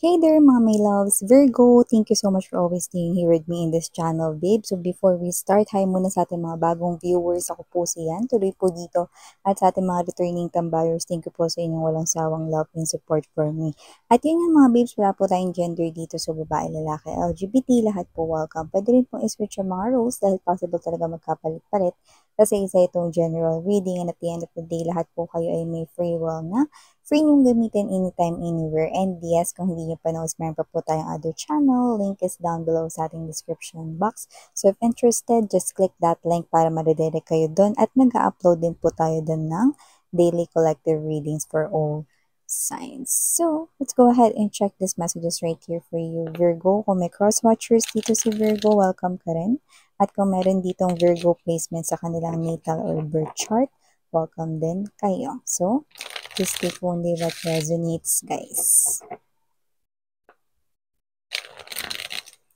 Hey there mga my loves, Virgo! Thank you so much for always staying here with me in this channel, babe. So before we start, hi muna sa ating mga bagong viewers. Ako po si Yan, tuloy po dito. At sa ating mga returning tambayers, thank you po sa inyong walang sawang love and support for me. At yun nga mga babes, wala po tayong gender dito. So babae, lalaki, LGBT, lahat po welcome. Pwede rin pong iswitch yung mga roles dahil possible talaga magkapalit-palit. Kasi isa itong general reading and at the end of the day, lahat po kayo ay may free will na free niyong gamitin anytime, anywhere. And yes, kung hindi niyo pa knows, meron pa po tayong other channel. Link is down below sa ating description box. So if interested, just click that link para ma-redirect kayo doon. At nag-upload din po tayo doon ng daily collective readings for all signs. So, let's go ahead and check these messages right here for you, Virgo. Kung may cross-watchers dito si Virgo, welcome ka rin. At kung meron ditong Virgo placement sa kanilang natal or birth chart, welcome din kayo. So, just take only what resonates, guys.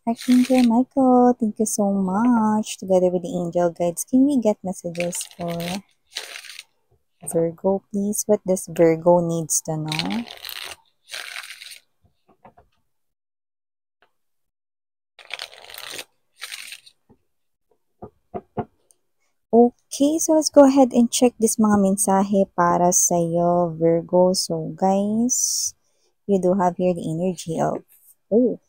Archangel Michael, thank you so much. Together with the angel guides, can we get messages for Virgo, please? What does Virgo needs to know? Okay, so let's go ahead and check this mga mensahe para sa'yo, Virgo. So, guys, you do have here the energy of, oh,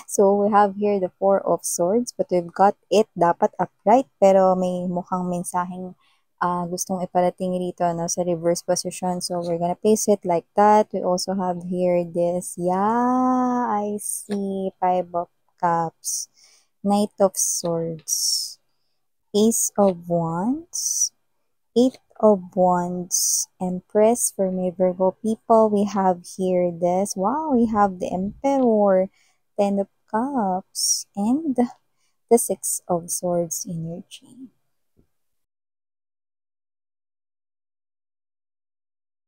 so we have here the Four of Swords, but we've got it dapat upright, pero may mukhang mensaheng gustong iparating rito no, sa reverse position. So we're gonna place it like that. We also have here this, yeah, I see, Five of Cups, Knight of Swords, Ace of Wands, Eight of Wands, Empress for my Virgo people. We have here this. Wow, we have the Emperor, Ten of Cups, and the Six of Swords energy.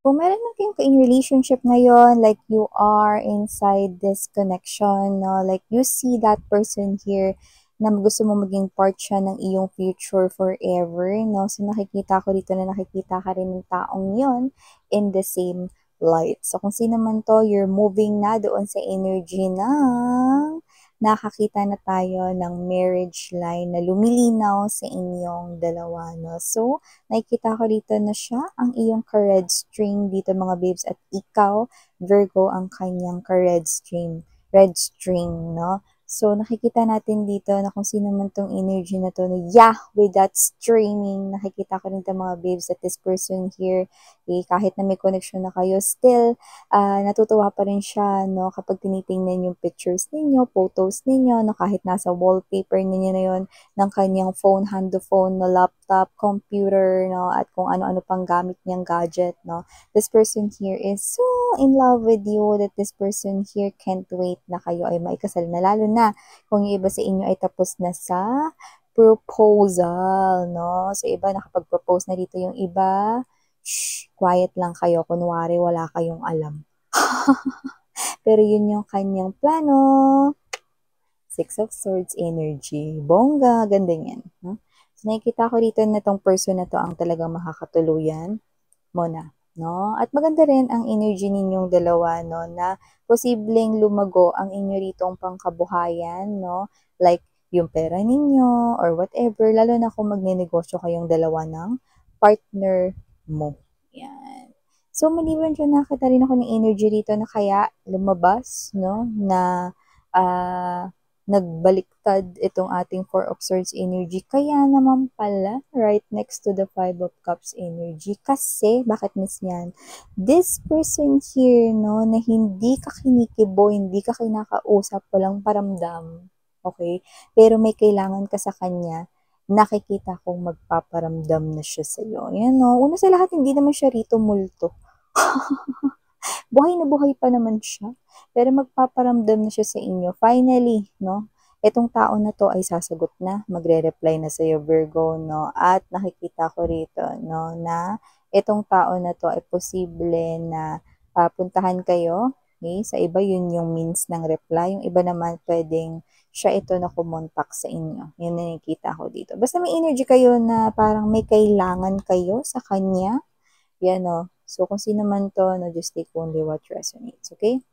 Kung meron na kayong in relationship ngayon, like you are inside this connection, no? Like you see that person here na gusto mo maging part siya ng iyong future forever, no? So nakikita ko dito na nakikita ka rin ng taong yon in the same light. So kung sino man to, you're moving na doon sa energy ng nakakita na tayo ng marriage line na lumilinaw sa inyong dalawa, no? So, nakikita ko dito na siya ang iyong ka-red string dito mga babes at ikaw, Virgo, ang kanyang ka-red string, red string, no? So, nakikita natin dito na kung sino man tong energy na to, no, yeah, with that streaming, nakikita ko rin mga babes that this person here, kahit na may connection na kayo, still, natutuwa pa rin siya, no, kapag tinitingnan yung pictures ninyo, photos ninyo, no, kahit nasa wallpaper ninyo na yon ng kanyang phone, hand-to-phone, no, laptop, computer, no, at kung ano-ano pang gamit niyang gadget, no. This person here is so in love with you that this person here can't wait na kayo ay maikasal na, lalo na kung yung iba sa inyo ay tapos na sa proposal, no. So, iba nakapag-propose na dito yung iba, shh, quiet lang kayo, kunwari wala kayong alam. Pero yun yung kanyang plano. Six of Swords energy. Bongga, ganda yan. No? So, nakikita ko dito na itong person na to ang talagang makakatuluyan mo na. No? At maganda rin ang energy ninyong dalawa, no, na posibleng lumago ang inyo ritong pangkabuhayan, no, like yung pera ninyo or whatever, lalo na kung magnenegosyo kayong dalawa ng partner mo. Yan. So, maliban dyan, nakita rin ako ng energy rito na kaya lumabas, no, na nagbaliktad itong ating Four of Swords energy. Kaya naman pala, right next to the Five of Cups energy. Kasi, bakit miss yan? This person here, no, na hindi ka kinikibo, hindi ka kinakausap, walang paramdam. Okay? Pero may kailangan ka sa kanya, nakikita kong magpaparamdam na siya sa'yo. Yan, no? Una sa lahat, hindi naman siya rito multo. Buhay na buhay pa naman siya. Pero magpaparamdam na siya sa inyo. Finally, no? Itong tao na to ay sasagot na, magre-reply na sa iyo, Virgo, no? At nakikita ko rito, no, na itong tao na to ay posible na puntahan kayo. Okay? Sa iba, yun yung means ng reply. Yung iba naman, pwedeng siya ito na kumontak sa inyo. Yun na nakikita ko dito. Basta may energy kayo na parang may kailangan kayo sa kanya. Yan, no? So, kung sino man to, no, just take only what resonates, okay?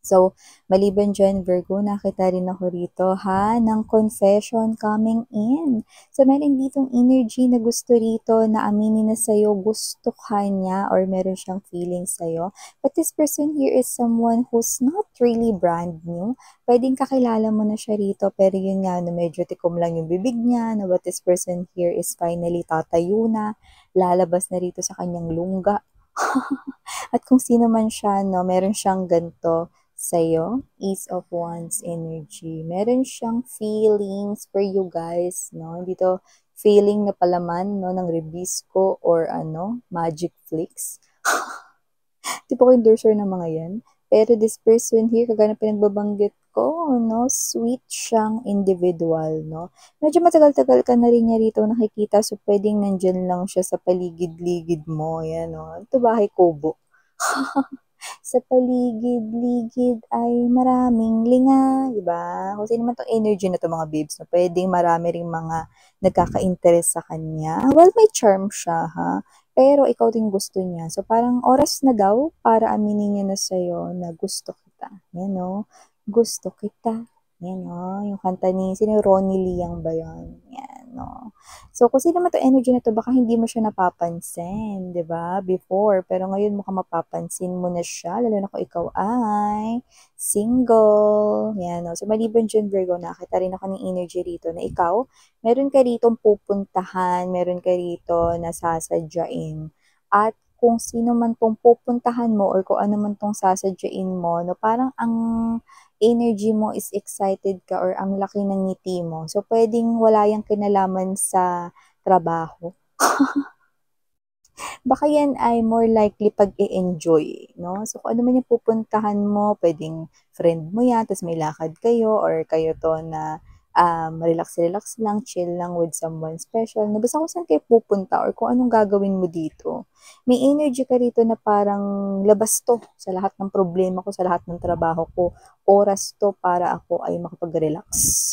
So, maliban dyan, Virgo, nakita rin ako rito, ha, ng confession coming in. So, meron ditong energy na gusto rito na aminin na sa'yo, gusto ka niya or meron siyang feeling sa'yo. But this person here is someone who's not really brand new. Pwedeng kakilala mo na siya rito, pero yun nga, no, medyo tikom lang yung bibig niya, no, but this person here is finally tatayo na, lalabas na rito sa kanyang lungga. At kung sino man siya, no, meron siyang ganito sa'yo, Ace of Wands energy. Meron siyang feelings for you guys, no? Dito, feeling na palaman, no, ng Rebisco or Magic Flicks. Di po ko endorser ng mga yan. Pero this person here, kagaya ng pinagbabanggit ko, no, sweet siyang individual, no. Medyo matagal-tagal ka na rin niya rito nakikita, so pwedeng nandyan lang siya sa paligid-ligid mo, yan, no. Ito bahay kubo. Sa paligid-ligid ay maraming linga, di ba? Kung sino man tong energy na to mga babes, no? Pwedeng marami ring mga nagkaka-interest sa kanya. Well, may charm siya, ha? Pero ikaw din gusto niya. So, parang oras na daw para aminin niya na sa'yo na gusto kita. Yan, no? Gusto kita. Yan, no? Yung kanta ni, sino Ronnie Liang ba yun? Yan, no? So, kung sino man to energy na to, baka hindi mo siya napapansin, di ba? Before. Pero ngayon mukhang mapapansin mo na siya, lalo na kung ikaw ay single. Yan, no? So, maliban dyan, Virgo, nakita rin ako ng energy rito na ikaw, meron ka rito pupuntahan, meron ka rito na sasadyain. At kung sino man tong pupuntahan mo or kung ano man tong sasadyain mo, no, parang ang energy mo is excited ka or ang laki ng ngiti mo. So, pwedeng wala yung kinalaman sa trabaho. Baka yan ay more likely pag-e-enjoy, no? So, kung ano man yung pupuntahan mo, pwedeng friend mo yan, tapos may lakad kayo, or kayo to na relax-relax lang, chill lang with someone special. No, basta kung saan kayo pupunta or kung anong gagawin mo dito. May energy ka rito na parang labas to sa lahat ng problema ko, sa lahat ng trabaho ko. Oras to para ako ay makapag-relax.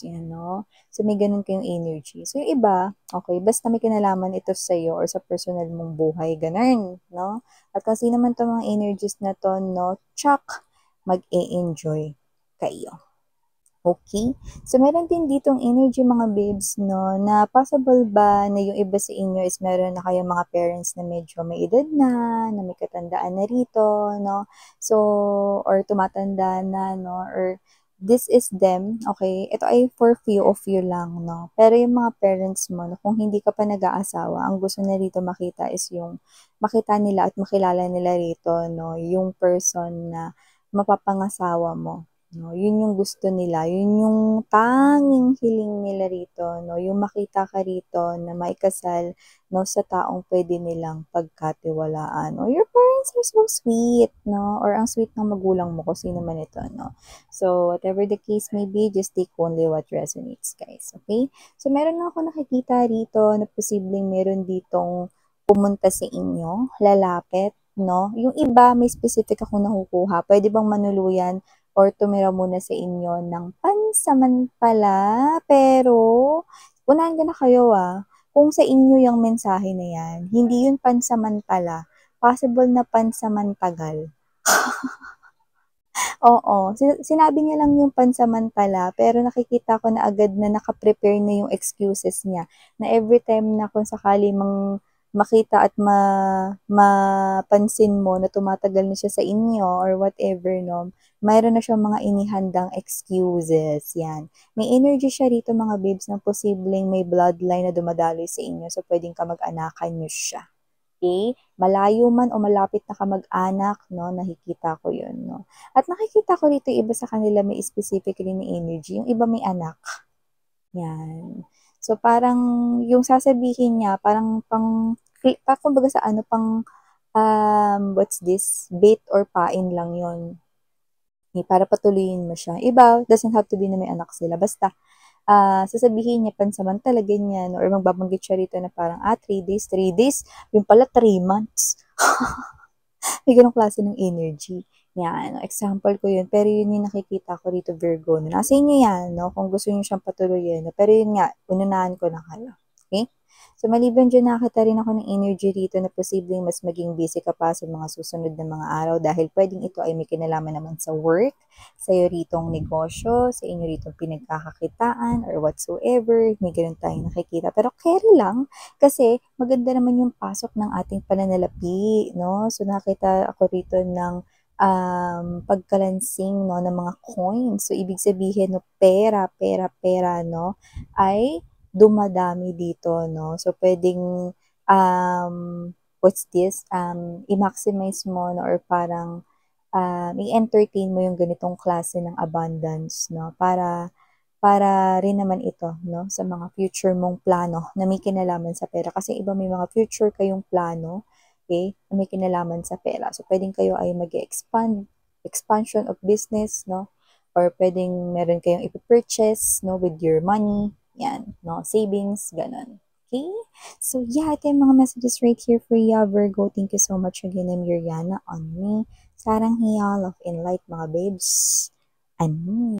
Yan, no? So, may ganun kayong energy. So, yung iba, okay, basta may kinalaman ito sa iyo or sa personal mong buhay, ganun, no? At kasi naman to mga energies na to, no, tsak, mag-e-enjoy kayo. Okay? So, meron din ditong energy mga babes, no, na possible ba na yung iba sa inyo is meron na kayong mga parents na medyo may edad na may katandaan na rito, no? So, or tumatanda na, no? Or this is them, okay? Ito ay for few of you lang, no? Pero yung mga parents mo, no, kung hindi ka pa nag-aasawa, ang gusto na rito makita is yung makita nila at makilala nila rito, no? Yung person na mapapangasawa mo. No, yun yung gusto nila, yun yung tanging hiling nila rito, no, yung makita ka rito na maikasal, no, sa taong pwede nilang pagkatiwalaan. Or your parents are so sweet, no, or ang sweet ng magulang mo, kung sino man ito, no. So, whatever the case may be, just take only what resonates, guys, okay? So, meron na ako nakikita rito na posibleng meron ditong pumunta sa inyo, lalapit, no? Yung iba, may specific akong nakukuha. Pwede bang manuluyan or tumira muna sa inyo ng pansamantala, pero unahan ko na kayo kung sa inyo yung mensahe na yan, hindi yun pansamantala, possible na pansamantagal. Oo, sinabi niya lang yung pansamantala, pero nakikita ko na agad na nakaprepare na yung excuses niya, na every time na kung sakali makita at mapansin mo na tumatagal na siya sa inyo or whatever, no, mayroon na siyang mga inihandang excuses, yan. May energy siya rito mga babes na posibleng may bloodline na dumadaloy sa inyo, so pwedeng kamag-anakan niyo siya. Okay? Malayo man o malapit na kamag-anak, no, nakikita ko yun, no. At nakikita ko rito iba sa kanila may specific rin na energy, yung iba may anak. Yan. So, parang yung sasabihin niya, parang kumbaga sa what's this? Bait or pain lang yon, para patuloyin mo siya. Iba, doesn't have to be na may anak sila. Basta, sasabihin niya pansamantala, ganyan, or magbabanggit siya rito na parang, 3 days, yung pala 3 months. May ganong klase ng energy. Yan, example ko yun. Pero yun yung nakikita ko rito, Virgo. Nasa inyo yan, no? Kung gusto niyo siyang patuloyin. No? Pero yun nga, ununahan ko na kayo. Okay? So, maliban diyan nakakita rin ako ng energy rito na posibleng mas maging busy ka pa sa mga susunod na mga araw dahil puwedeng ito ay may kinalaman naman sa work, sa'yo ritong negosyo, sa inyo ritong pinagkakakitaan or whatsoever, may gano'n tayong nakikita. Pero carry lang kasi maganda naman yung pasok ng ating pananalapi, 'no? So, nakita ako rito ng pagkalansing 'no, ng mga coins. So, ibig sabihin 'no, pera, pera, pera 'no, ay dumadami dito 'no. So, puwedeng, what's this, i-maximize mo 'no or parang, i-entertain mo yung ganitong klase ng abundance 'no, para para rin naman ito 'no, sa mga future mong plano na may kinalaman sa pera. Kasi iba may mga future kayong plano, okay na may kinalaman sa pera. So, puwedeng kayo ay expansion of business 'no, or puwedeng meron kayong ipe-purchase 'no, with your money, 'yan 'no, savings, gano'n. Okay. So, yeah, ito yung mga messages right here for you, Virgo. Thank you so much again, I'm Yuriana on me. Sarang hiya, love and light mga babes. Ano